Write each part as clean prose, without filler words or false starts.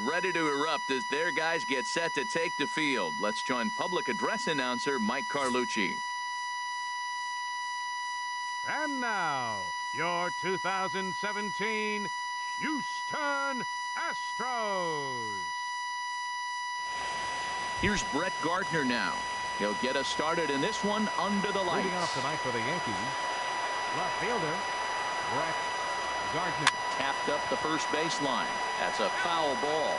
ready to erupt as their guys get set to take the field. Let's join public address announcer Mike Carlucci. And now, your 2017 Houston Astros. Here's Brett Gardner now. He'll get us started in this one under the lights. Leading off tonight for the Yankees, left fielder Brett Gardner. Tapped up the first baseline. That's a foul ball.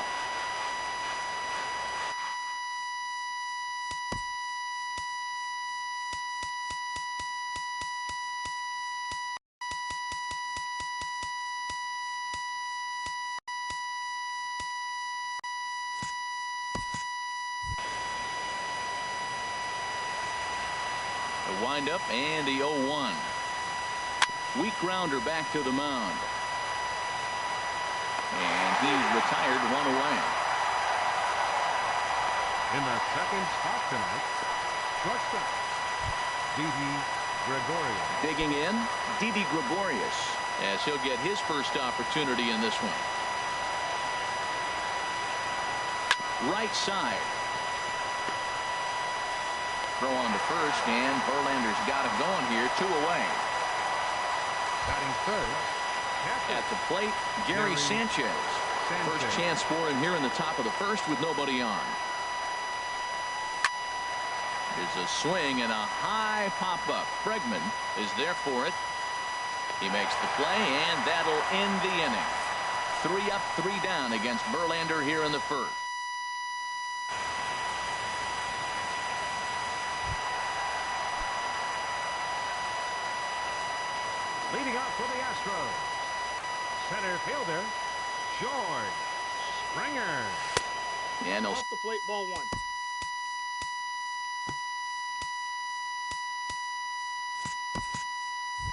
The windup and the 0-1. Weak grounder back to the mound. And he's retired, one away. In the second spot tonight, shortstop Didi Gregorius. Digging in, Didi Gregorius, as he'll get his first opportunity in this one. Right side. Throw on to first, and Verlander's got it going here, 2 away. Batting third. At the plate, Gary Sanchez. First chance for him here in the top of the first with nobody on. There's a swing and a high pop-up. Bregman is there for it. He makes the play, and that'll end the inning. 3 up, 3 down against Verlander here in the first. Leading off for the Astros, center fielder George Springer. And off the plate, ball 1.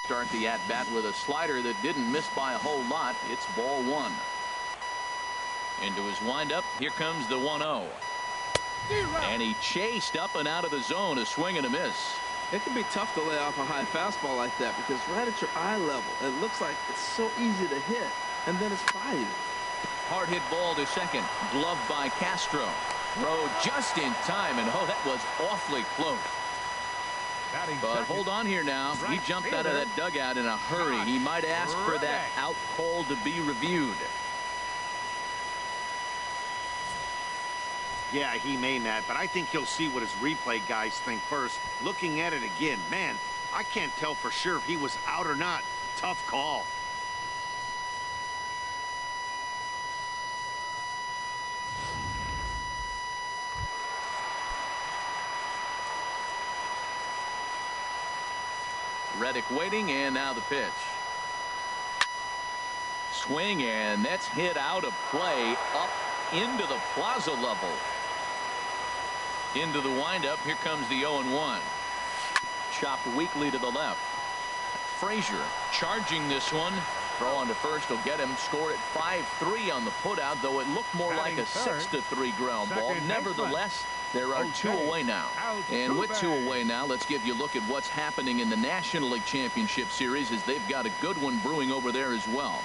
Start the at-bat with a slider that didn't miss by a whole lot. It's ball 1. Into his windup. Here comes the 1-0. And he chased up and out of the zone, a swing and a miss. It can be tough to lay off a high fastball like that because right at your eye level, it looks like it's so easy to hit, and then it's by you. Hard hit ball to second. Gloved by Castro. Throw just in time, and oh, that was awfully close. But hold on here now. He jumped out of that dugout in a hurry. He might ask for that out call to be reviewed. Yeah, he may, Matt, but I think he'll see what his replay guys think first. Looking at it again, man, I can't tell for sure if he was out or not. Tough call. Reddick waiting, and now the pitch. Swing, and that's hit out of play up into the plaza level. Into the windup. Here comes the 0-1. Chopped weakly to the left. Frazier charging this one. Throw on to first will get him. Score at 5-3 on the putout, though it looked more like a 6-3 ground ball. Nevertheless, there are 2 away now. And with 2 away now, let's give you a look at what's happening in the National League Championship Series, as they've got a good one brewing over there as well.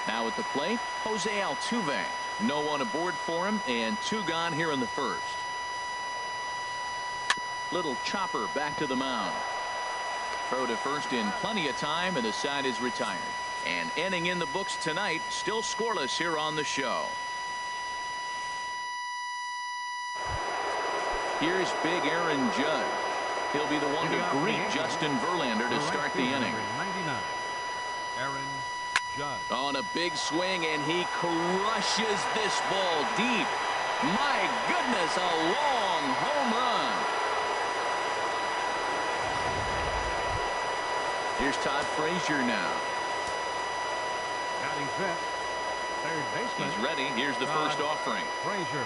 Now at the plate, Jose Altuve. No one aboard for him, and 2 gone here in the first. Little chopper back to the mound. Throw to first in plenty of time, and the side is retired. And inning in the books tonight, still scoreless here on the show. Here's big Aaron Judge. He'll be the one to greet Justin Verlander to start the inning. 99, Aaron Judge. On a big swing, and he crushes this ball deep. My goodness, a long home run. Here's Todd Frazier now. Batting fifth, third baseman. He's ready. Here's the first offering. Frazier.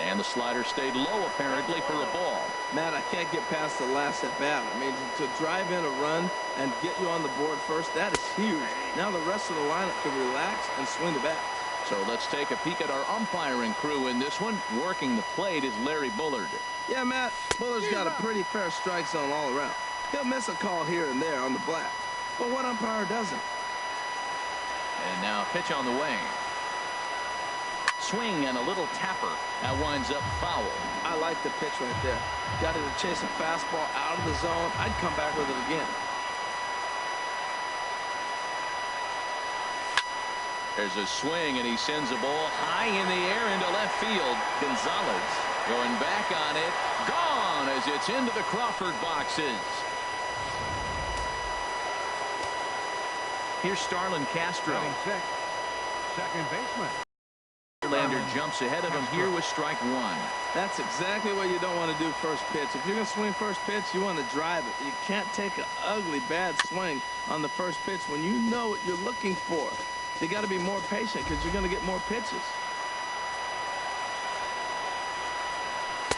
And the slider stayed low, apparently, for a ball. Matt, I can't get past the last at bat. I mean, to drive in a run and get you on the board first, that is huge. Now the rest of the lineup can relax and swing the bat. So let's take a peek at our umpiring crew in this one. Working the plate is Larry Bullard. Yeah, Matt, Bullard's got a pretty fair strike zone all around. He'll miss a call here and there on the black. But what umpire doesn't? And now pitch on the way. Swing and a little tapper. That winds up foul. I like the pitch right there. Got it to chase a fastball out of the zone. I'd come back with it again. There's a swing, and he sends a ball high in the air into left field. Gonzalez going back on it. Gone as it's into the Crawford boxes. Here's Starlin Castro. Second baseman. Lander jumps ahead of him here with strike one. That's exactly what you don't want to do first pitch. If you're going to swing first pitch, you want to drive it. You can't take an ugly, bad swing on the first pitch when you know what you're looking for. You got to be more patient because you're going to get more pitches.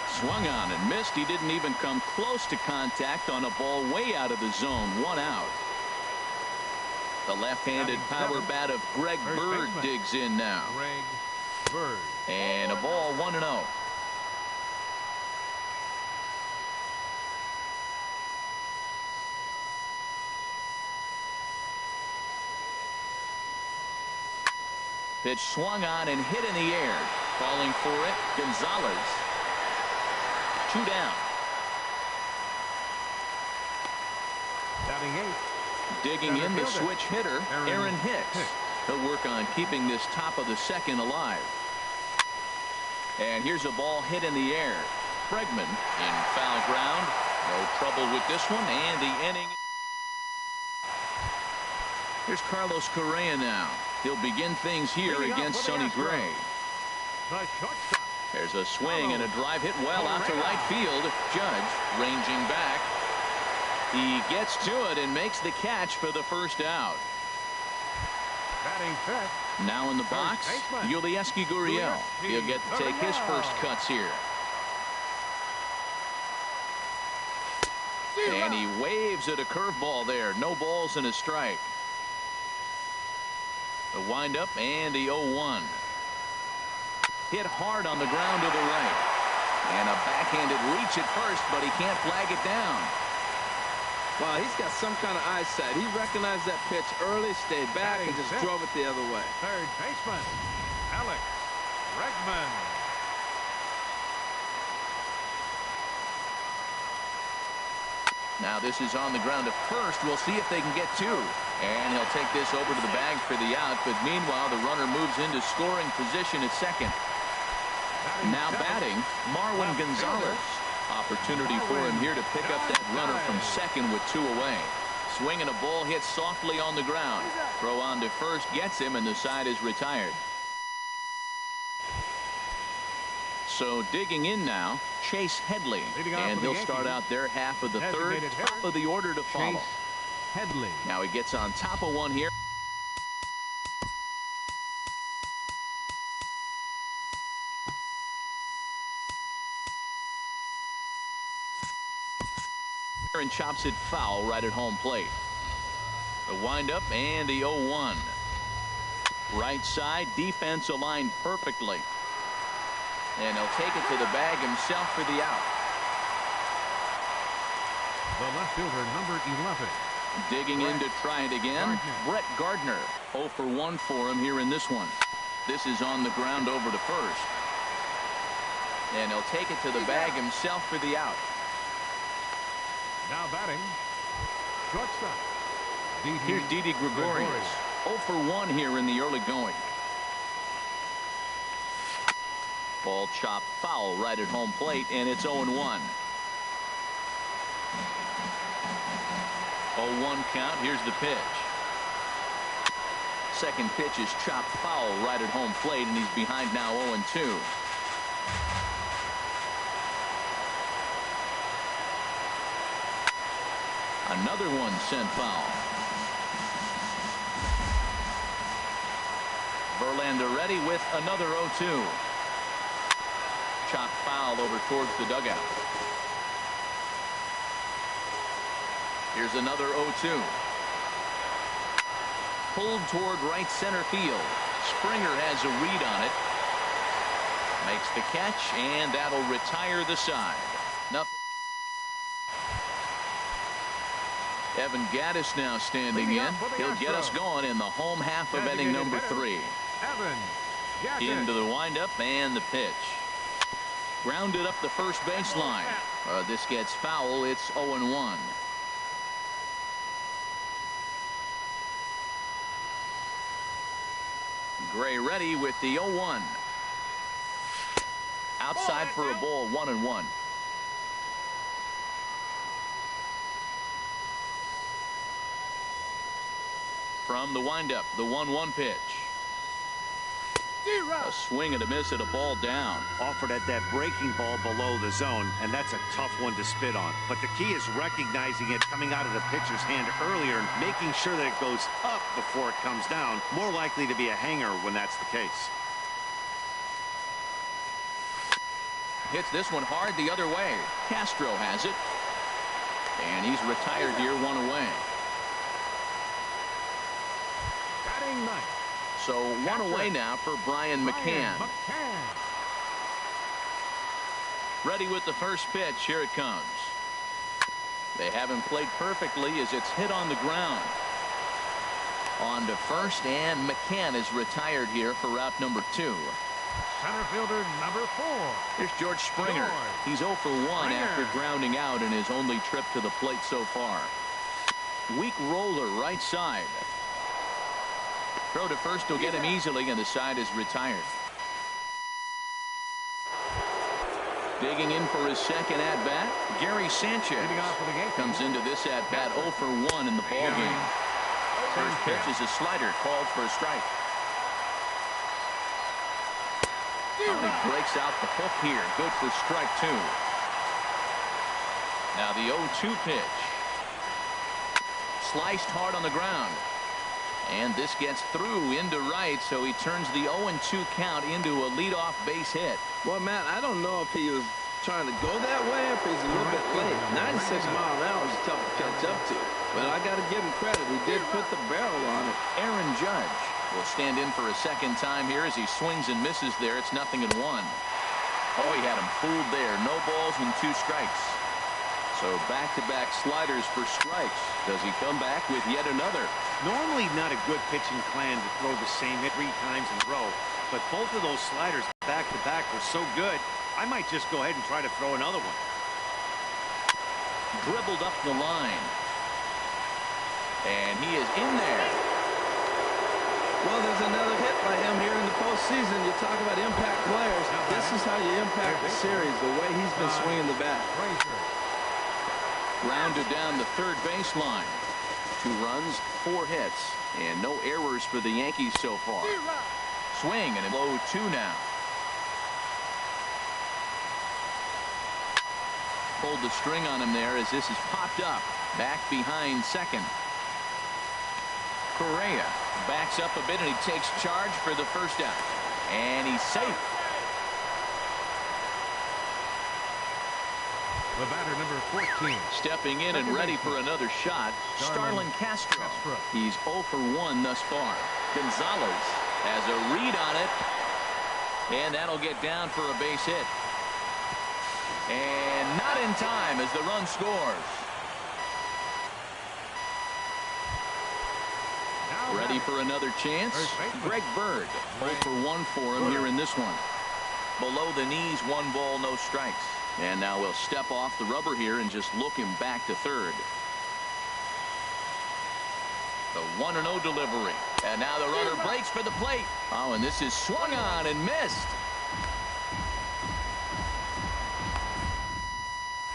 Swung on and missed. He didn't even come close to contact on a ball way out of the zone. 1 out. The left-handed power bat of Greg Bird digs in now. Greg Bird. And a ball 1-0. Pitch swung on and hit in the air. Falling for it, Gonzalez. 2 down. Batting 8. Digging in the switch hitter, Aaron Hicks. He'll work on keeping this top of the second alive. And here's a ball hit in the air. Bregman in foul ground. No trouble with this one, and the inning. Here's Carlos Correa now. He'll begin things here against Sonny Gray. The shortstop. There's a swing and a drive hit well out to right field. Judge ranging back. He gets to it and makes the catch for the first out. Batting fifth. Now in the box, Yulieski Gurriel. He'll get to take his first cuts here. And he waves at a curveball there. No balls and a strike. The windup and the 0-1. Hit hard on the ground to the right. And a backhanded reach at first, but he can't flag it down. Wow, he's got some kind of eyesight. He recognized that pitch early, stayed back, and just drove it the other way. Third baseman, Alex Bregman. Now this is on the ground at first. We'll see if they can get 2. And he'll take this over to the bag for the out. But meanwhile, the runner moves into scoring position at second. Now batting, Marwin Gonzalez. Opportunity for him here to pick up that runner from second with 2 away. Swinging a ball hit softly on the ground. Throw on to first gets him, and the side is retired. So digging in now, Chase Headley. And he'll start out their half of the third, top of the order to follow. Headley. Now he gets on top of one here. And chops it foul right at home plate. The windup and the 0-1. Right side, defense aligned perfectly. And he'll take it to the bag himself for the out. The left fielder, number 11. Digging in to try it again. Brett Gardner. 0 for 1 for him here in this one. This is on the ground over to first. And he'll take it to the bag himself for the out. Now batting, shortstop. Here's Didi Gregorius. 0 for 1 here in the early going. Ball chopped foul right at home plate, and it's 0-1. 0-1 count. Here's the pitch. Second pitch is chopped foul right at home plate, and he's behind now 0-2. Another one sent foul. Verlander ready with another 0-2. Chopped foul over towards the dugout. Here's another 0-2. Pulled toward right center field. Springer has a read on it. Makes the catch, and that'll retire the side. Nothing. Evan Gaddis now standing in. He'll get us going in the home half of inning number 3. Into the windup and the pitch. Grounded up the first baseline. This gets foul. It's 0-1. Gray ready with the 0-1. Outside for a ball, 1-1. From the windup, the 1-1 pitch. A swing and a miss at a ball down. Offered at that breaking ball below the zone, and that's a tough one to spit on. But the key is recognizing it coming out of the pitcher's hand earlier and making sure that it goes up before it comes down. More likely to be a hanger when that's the case. Hits this one hard the other way. Castro has it. And he's retired here, 1 away. Batting ninth. So 1 away now for Brian McCann. Ready with the first pitch. Here it comes. They haven't played perfectly as it's hit on the ground. On to first, and McCann is retired here for route number 2. Center fielder number 4. Here's George Springer. He's 0 for 1 after grounding out in his only trip to the plate so far. Weak roller right side. Throw to first will get him easily, and the side is retired. Digging in for his second at-bat, Gary Sanchez comes into this at-bat 0 for 1 in the ballgame. First pitch is a slider called for a strike. He breaks out the hook here. Good for strike 2. Now the 0-2 pitch. Sliced hard on the ground. And this gets through into right, so he turns the 0-2 count into a leadoff base hit. Well, Matt, I don't know if he was trying to go that way or if he's a little bit late. 96 miles an hour is tough to catch up to. But I got to give him credit. He did put the barrel on it. Aaron Judge will stand in for a second time here as he swings and misses there. It's 0-1. Oh, he had him fooled there. No balls and 2 strikes. So back-to-back sliders for strikes. Does he come back with yet another? Normally not a good pitching plan to throw the same hit 3 times in a row, but both of those sliders back-to-back were so good, I might just go ahead and try to throw another one. Dribbled up the line. And he is in there. Well, there's another hit by him here in the postseason. You talk about impact players. This is how you impact the series, the way he's been swinging the bat. Rounded down the third baseline. 2 runs, 4 hits, and no errors for the Yankees so far. Swing and a low 2 now. Pulled the string on him there as this is popped up. Back behind second. Correa backs up a bit and he takes charge for the first out. And he's safe. The batter number 14. Stepping in and ready for another shot, Starlin Castro. He's 0 for 1 thus far. Gonzalez has a read on it, and that'll get down for a base hit. And not in time as the run scores. Ready for another chance? Greg Bird. 0 for 1 for him here in this one. Below the knees, 1 ball, no strikes. And now we'll step off the rubber here and just look him back to third. The 1-0 delivery. And now the runner breaks for the plate. Oh, and this is swung on and missed.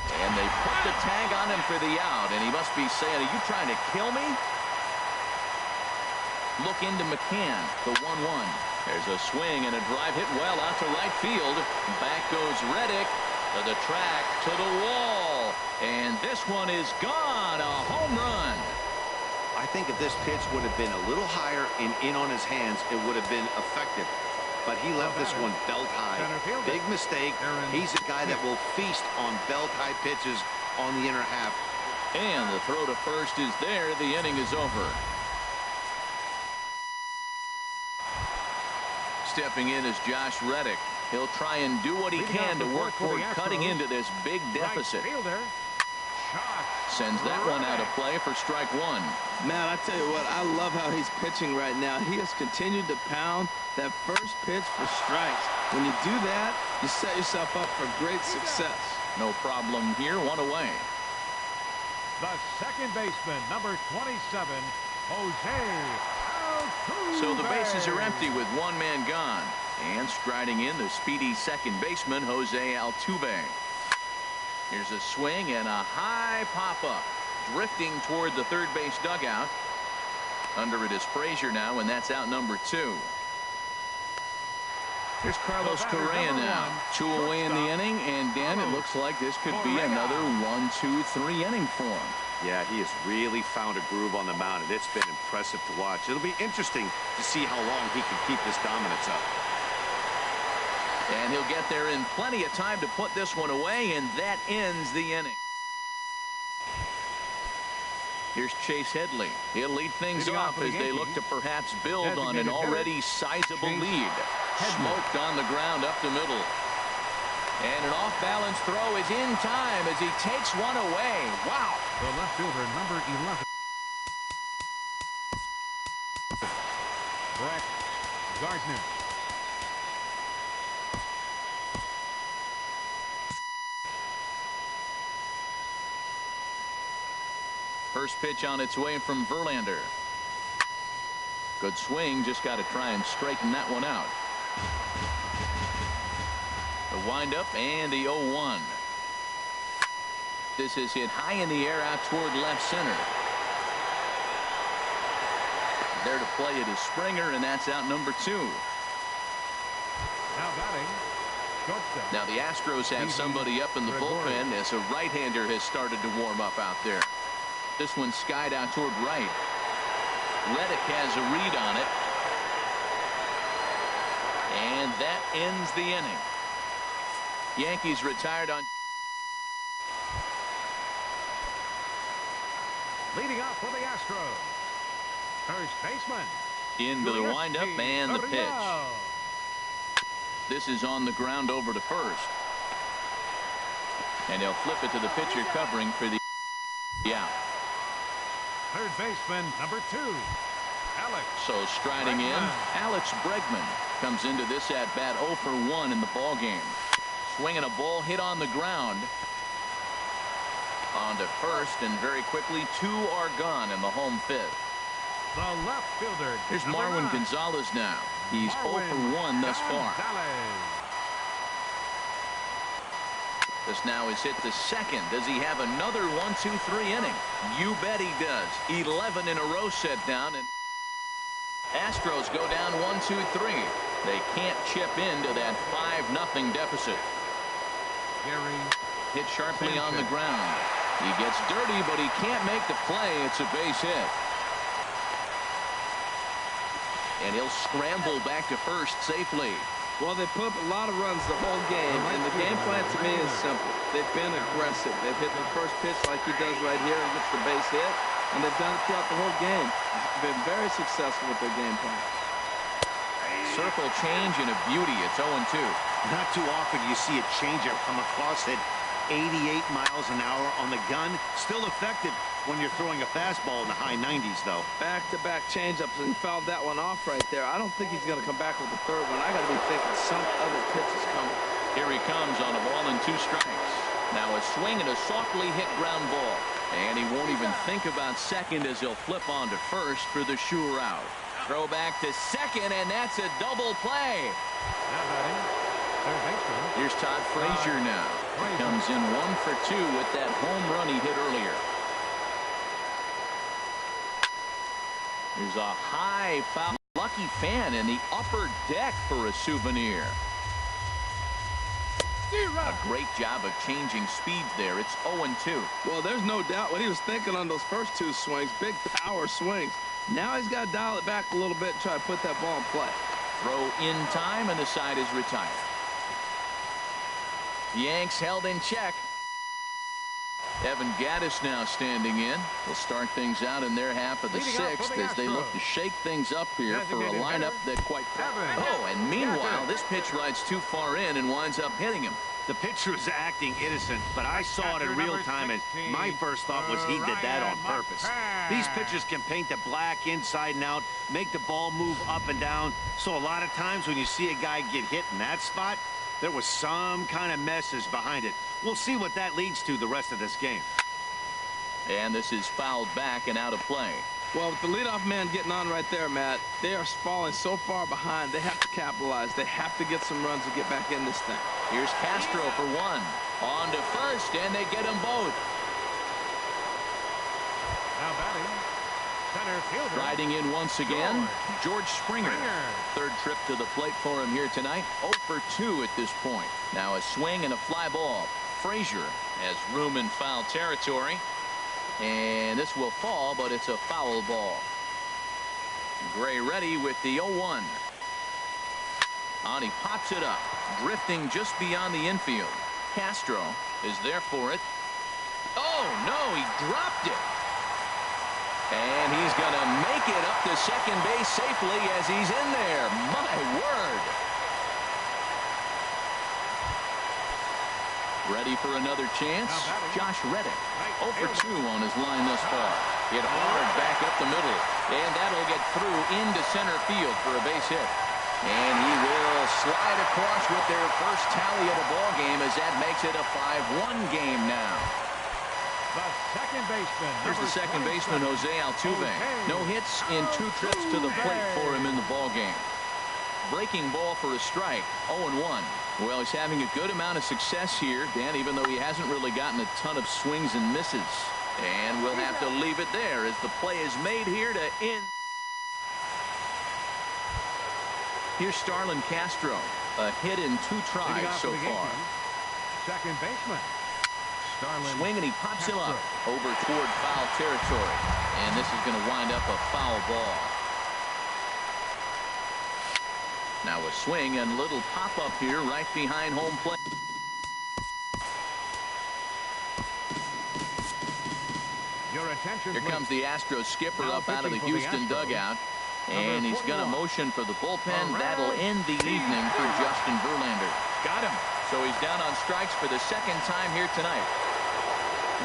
And they put the tag on him for the out. And he must be saying, are you trying to kill me? Look into McCann, the 1-1. There's a swing and a drive hit well out to right field. Back goes Reddick. To the track, to the wall, and this one is gone. A home run. I think if this pitch would have been a little higher and in on his hands, it would have been effective. But he left this one belt high. Big mistake. He's a guy that will feast on belt high pitches on the inner half. And the throw to first is there. The inning is over. Stepping in is Josh Reddick. He'll try and do what he can to work toward cutting into this big deficit. Sends that one out of play for strike one. Man, I tell you what, I love how he's pitching right now. He has continued to pound that first pitch for strikes. When you do that, you set yourself up for great success. No problem here, one away. The second baseman, number 27, Jose Altuve. So the bases are empty with one man gone. And striding in, the speedy second baseman, Jose Altuve. Here's a swing and a high pop-up. Drifting toward the third base dugout. Under it is Frazier now, and that's out number 2. Here's Carlos Correa now. 2 away in the inning, and Dan, it looks like this could be another 1, 2, 3 inning for him. Yeah, he has really found a groove on the mound, and it's been impressive to watch. It'll be interesting to see how long he can keep this dominance up. And he'll get there in plenty of time to put this one away, and that ends the inning. Here's Chase Headley. He'll lead things off as they look to perhaps build on an already sizable lead. Smoked on the ground up the middle. And an off-balance throw is in time as he takes one away. Wow. The left fielder, number 11. Brett Gardner. First pitch on its way from Verlander. Good swing, just got to try and straighten that one out. The windup and the 0-1. This is hit high in the air out toward left center. There to play it is Springer, and that's out number 2. Now batting, shortstop. Now the Astros have somebody up in the bullpen as a right-hander has started to warm up out there. This one skied out toward right. Reddick has a read on it. And that ends the inning. Yankees retired on. Leading off for the Astros, first baseman. Into the windup and the pitch. This is on the ground over to first. And he'll flip it to the pitcher covering for the out. Third baseman, number 2, Alex. So striding in, Alex Bregman comes into this at bat 0 for 1 in the ball game. Swinging a ball hit on the ground. On to first, and very quickly 2 are gone in the home fifth. The left fielder. Here's Marwin Gonzalez now. He's 0 for 1 thus far. This now is hit to second. Does he have another 1, 2, 3 inning? You bet he does. 11 in a row set down, and Astros go down 1, 2, 3. They can't chip into that 5-0 deficit. Gary hit sharply on the ground. He gets dirty, but he can't make the play. It's a base hit. And he'll scramble back to first safely. Well, they put up a lot of runs the whole game, and the game plan to me is simple. They've been aggressive. They've hit the first pitch like he does right here and gets the base hit, and they've done it throughout the whole game. They've been very successful with their game plan. Circle change and a beauty. It's 0-2. Not too often you see a changeup come across at 88 miles an hour on the gun. Still effective when you're throwing a fastball in the high 90s, though. Back-to-back changeups, and he fouled that one off right there. I don't think he's going to come back with the third one. I got to be thinking some other pitch is coming. Here he comes on a ball and 2 strikes. Now a swing and a softly hit ground ball. And he won't even think about second as he'll flip on to first for the sure out. Throw back to second, and that's a double play. Here's Todd Frazier now. He comes in 1 for 2 with that home run he hit earlier. There's a high foul. Lucky fan in the upper deck for a souvenir. A great job of changing speeds there. It's 0-2. Well, there's no doubt what he was thinking on those first 2 swings. Big power swings. Now he's got to dial it back a little bit and try to put that ball in play. Throw in time, and the side is retired. The Yanks held in check. Evan Gattis now standing in. They'll start things out in their half of the 6th as they look to shake things up here for a lineup that quite... Oh, and meanwhile, this pitch rides too far in and winds up hitting him. The pitcher was acting innocent, but I saw it in real time, and my first thought was he did that on purpose. These pitchers can paint the black inside and out, make the ball move up and down. So a lot of times when you see a guy get hit in that spot, there was some kind of message behind it. We'll see what that leads to the rest of this game. And this is fouled back and out of play. Well, with the leadoff man getting on right there, Matt, they are falling so far behind. They have to capitalize. They have to get some runs to get back in this thing. Here's Castro for one. On to first, and they get them both. Now batting, center fielder. Riding in once again, George Springer. Third trip to the plate for him here tonight. 0 for 2 at this point. Now a swing and a fly ball. Frazier has room in foul territory. And this will fall, but it's a foul ball. Gray ready with the 0-1. On he pops it up, drifting just beyond the infield. Castro is there for it. Oh, no, he dropped it. And he's going to make it up to second base safely as he's in there. My word. Ready for another chance. Josh Reddick, 0 for 2 on his line thus far. Hit hard back up the middle, and that'll get through into center field for a base hit. And he will slide across with their first tally of the ball game, as that makes it a 5-1 game now. The second baseman. Here's the second baseman, Jose Altuve. No hits in 2 trips to the plate for him in the ball game. Breaking ball for a strike, 0-1. Well, he's having a good amount of success here, Dan, even though he hasn't really gotten a ton of swings and misses. And we'll have to leave it there as the play is made here to end. Here's Starlin Castro, a hit in 2 tries so far. Second baseman. Starlin. Swing, and he pops him up over toward foul territory. And this is going to wind up a foul ball. Now a swing and little pop-up here right behind home plate. Your attention, Here comes the Astros skipper now up out of the Houston dugout. And he's going to motion for the bullpen. That'll end the evening for Justin Verlander. Got him. So he's down on strikes for the second time here tonight.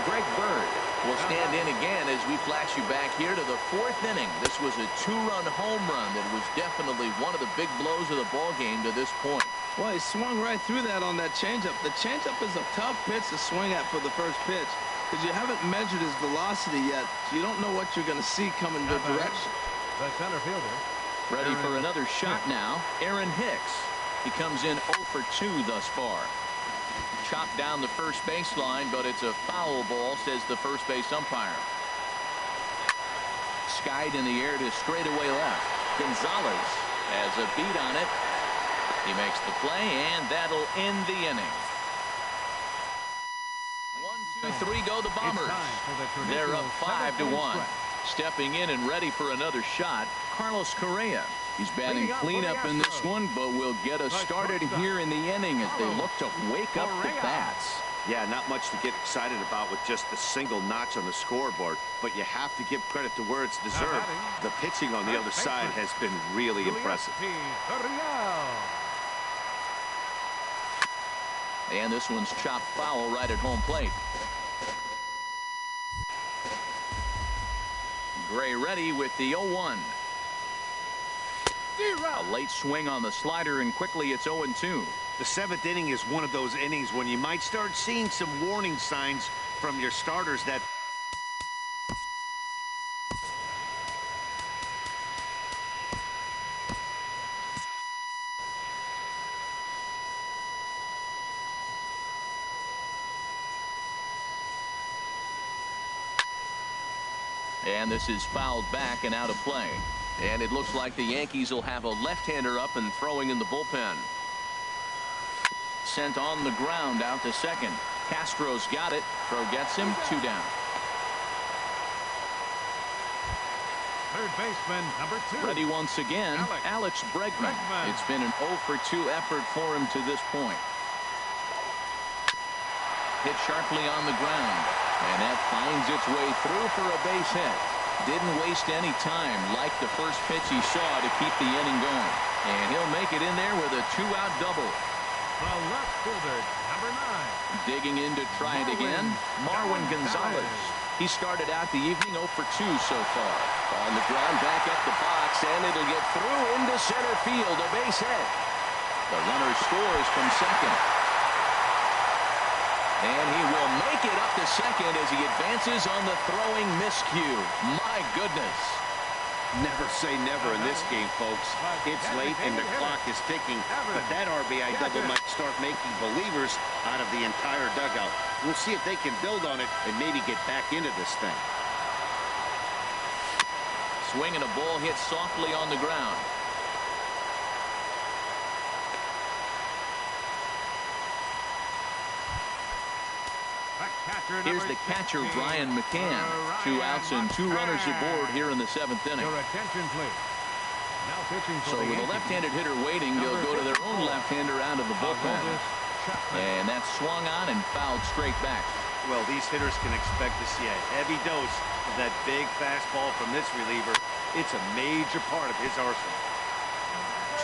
Greg Bird will stand in again as we flash you back here to the 4th inning. This was a 2-run home run that was definitely one of the big blows of the ball game to this point. Well, he swung right through that on that changeup. The changeup is a tough pitch to swing at for the first pitch because you haven't measured his velocity yet. So you don't know what you're going to see coming the direction. The center fielder. Ready for another shot now. Aaron Hicks. He comes in 0 for 2 thus far. Chopped down the first baseline, but it's a foul ball, says the first base umpire. Skied in the air to straightaway left. Gonzalez has a beat on it. He makes the play, and that'll end the inning. 1, 2, 3 go the Bombers. They're up 5-1. Stepping in and ready for another shot, Carlos Correa. He's batting cleanup in this one, but will get us started here in the inning as they look to wake up the bats. Yeah, not much to get excited about with just a single notch on the scoreboard, but you have to give credit to where it's deserved. The pitching on the other side has been really impressive. And this one's chopped foul right at home plate. Gray ready with the 0-1. A late swing on the slider, and quickly it's 0-2. The 7th inning is one of those innings when you might start seeing some warning signs from your starters that and this is fouled back and out of play. And it looks like the Yankees will have a left-hander up and throwing in the bullpen. Sent on the ground out to second. Castro's got it. Throw gets him. 2 down. Third baseman, number 2. Ready once again, Alex Bregman. It's been an 0 for 2 effort for him to this point. Hit sharply on the ground. And that finds its way through for a base hit. Didn't waste any time like the first pitch he saw to keep the inning going. And he'll make it in there with a 2-out double. The left fielder, Number 9. Digging in to try it again, Marwin Gonzalez. He started out the evening 0 for 2 so far. On the ground, back up the box, and it'll get through into center field, a base hit. The runner scores from second. And he will make it up to second as he advances on the throwing miscue. My goodness. Never say never in this game, folks. It's late and the clock is ticking, but that RBI double might start making believers out of the entire dugout. We'll see if they can build on it and maybe get back into this thing. Swing and a ball hit softly on the ground. Here's the catcher, Brian McCann. 2 outs and 2 runners aboard here in the 7th inning. Your attention, please. Now pitching for So the with a Yankees. left-handed hitter waiting, they'll go to their own left-hander out of the bullpen. And that's swung on and fouled straight back. Well, these hitters can expect to see a heavy dose of that big fastball from this reliever. It's a major part of his arsenal.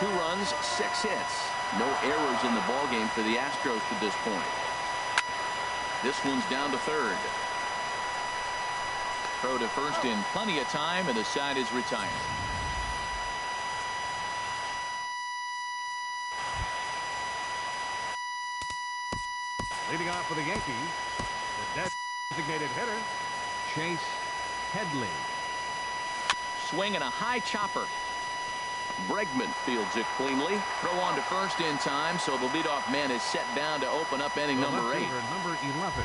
2 runs, 6 hits. No errors in the ballgame for the Astros to this point. This one's down to third. Throw to first in plenty of time, and the side is retired. Leading off for the Yankees, the designated hitter, Chase Headley. Swing and a high chopper. Bregman fields it cleanly. Throw on to first in time, so the leadoff man is set down to open up inning number 8. Number 11,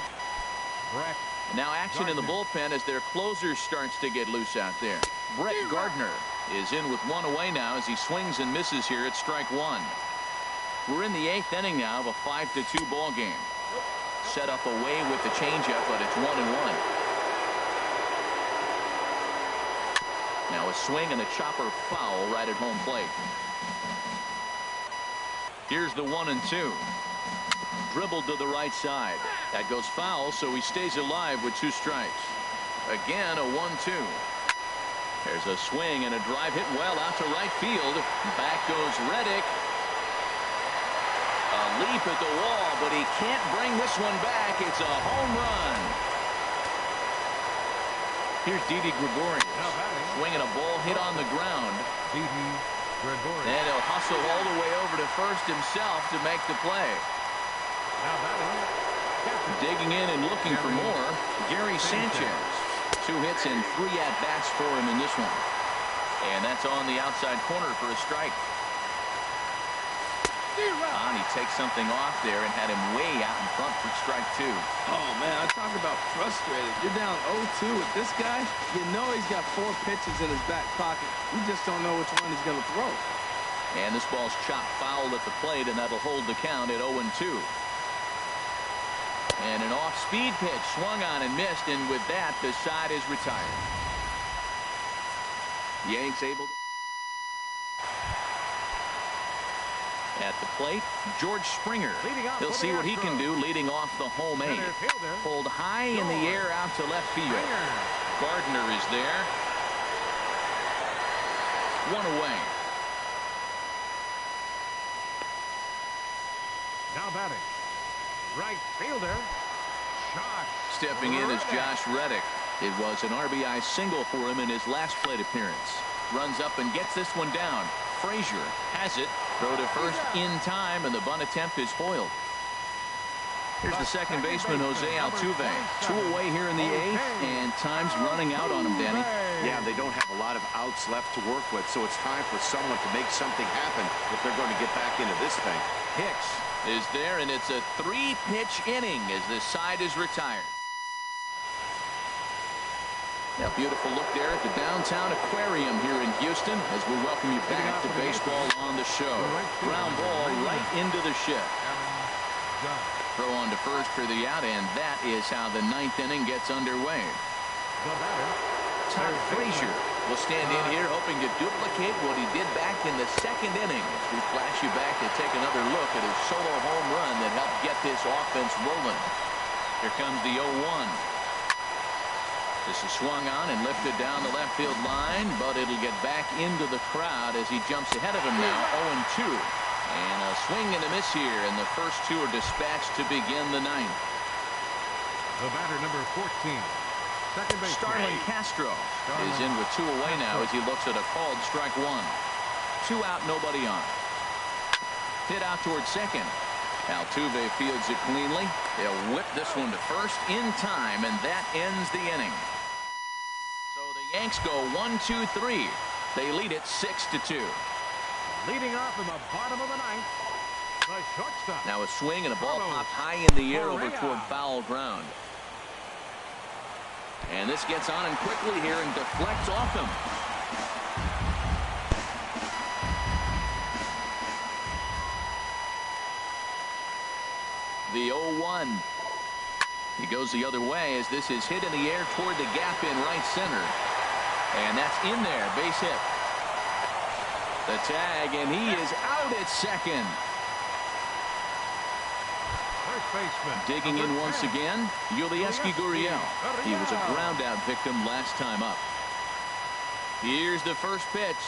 Brett. Now action in the bullpen as their closer starts to get loose out there. Brett Gardner is in with 1 away now as he swings and misses here at strike 1. We're in the 8th inning now of a 5-2 ball game. Set up away with the changeup, but it's 1-1. Now a swing and a chopper foul right at home plate. Here's the 1-2. Dribbled to the right side. That goes foul, so he stays alive with 2 strikes. Again, a 1-2. There's a swing and a drive hit well out to right field. Back goes Reddick. A leap at the wall, but he can't bring this one back. It's a home run. Here's Didi Gregorius. Swinging a ball hit on the ground. Didi Gregorius. And he'll hustle all the way over to first himself to make the play. Now batting. Digging in and looking for more, Gary Sanchez. 2 hits and 3 at-bats for him in this one. And that's on the outside corner for a strike. And he takes something off there and had him way out in front for strike 2. Oh, man, I talk about frustrated. You're down 0-2 with this guy. You know he's got 4 pitches in his back pocket. You just don't know which one he's going to throw. And this ball's chopped foul at the plate, and that'll hold the count at 0-2. And an off-speed pitch swung on and missed, and with that, the side is retired. Yanks able to... At the plate, George Springer. He'll see what he can do leading off the home 8. Pulled high in the air out to left field. Gardner is there. 1 away. Now batting. Right fielder. Shot. Stepping in is Josh Reddick. It was an RBI single for him in his last plate appearance. Runs up and gets this one down. Frazier has it. Throw to first in time, and the bunt attempt is foiled. Here's the second baseman, Jose Altuve. 2 away here in the 8th, and time's running out on him, Danny. Yeah, they don't have a lot of outs left to work with, so it's time for someone to make something happen if they're going to get back into this thing. Hicks is there, and it's a 3-pitch inning as the side is retired. A beautiful look there at the downtown aquarium here in Houston as we welcome you back to baseball on the show. Ground ball right into the shed. Throw on to first for the out, and that is how the 9th inning gets underway. Todd Frazier will stand in here hoping to duplicate what he did back in the 2nd inning. We flash you back to take another look at his solo home run that helped get this offense rolling. Here comes the 0-1. This is swung on and lifted down the left field line, but it'll get back into the crowd as he jumps ahead of him now, 0-2. And a swing and a miss here, and the first two are dispatched to begin the ninth. The batter, number 14. Second base. Starlin Castro is in with 2 away now as he looks at a called strike 1. 2 out, nobody on. Hit out towards second. Altuve fields it cleanly. They'll whip this one to first in time, and that ends the inning. So the Yanks go 1-2-3. They lead it 6-2. Leading off in the bottom of the ninth, the shortstop. Now a swing and a ball popped high in the air over toward foul ground. And this gets on him quickly here and deflects off him. The 0-1. He goes the other way as this is hit in the air toward the gap in right center. And that's in there, base hit. The tag, and he is out at second. First baseman. Digging in once again, Yulieski Gurriel. He was a ground out victim last time up. Here's the first pitch.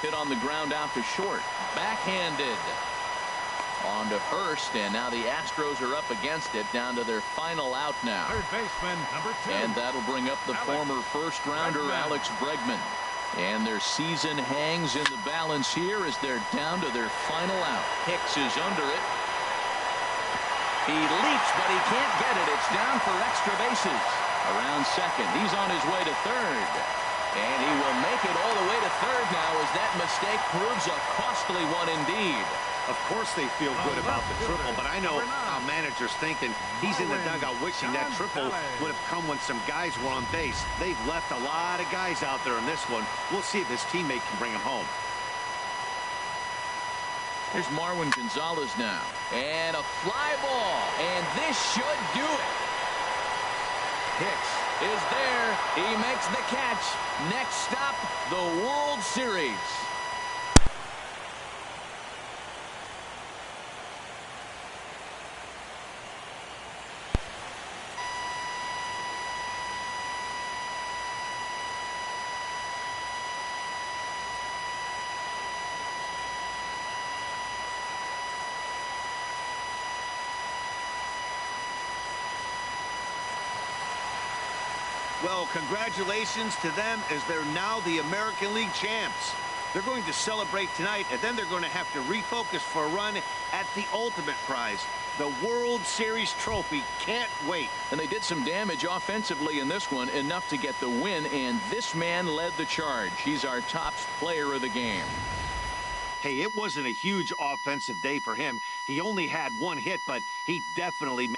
Hit on the ground out to short. Backhanded. On to first, and now the Astros are up against it, down to their final out now. Third baseman, number 2. And that'll bring up the former first-rounder Alex Bregman. And their season hangs in the balance here as they're down to their final out. Hicks is under it. He leaps, but he can't get it. It's down for extra bases. Around second. He's on his way to third. And he will make it all the way to third now as that mistake proves a costly one indeed. Of course they feel good about the triple, but I know how manager's thinking. He's in the dugout wishing that triple would have come when some guys were on base. They've left a lot of guys out there in this one. We'll see if his teammate can bring him home. Here's Marwin Gonzalez now. And a fly ball. And this should do it. Hicks is there. He makes the catch. Next stop, the World Series. Well, congratulations to them as they're now the American League champs. They're going to celebrate tonight, and then they're going to have to refocus for a run at the ultimate prize, the World Series trophy. Can't wait. And they did some damage offensively in this one, enough to get the win, and this man led the charge. He's our top player of the game. Hey, it wasn't a huge offensive day for him. He only had 1 hit, but he definitely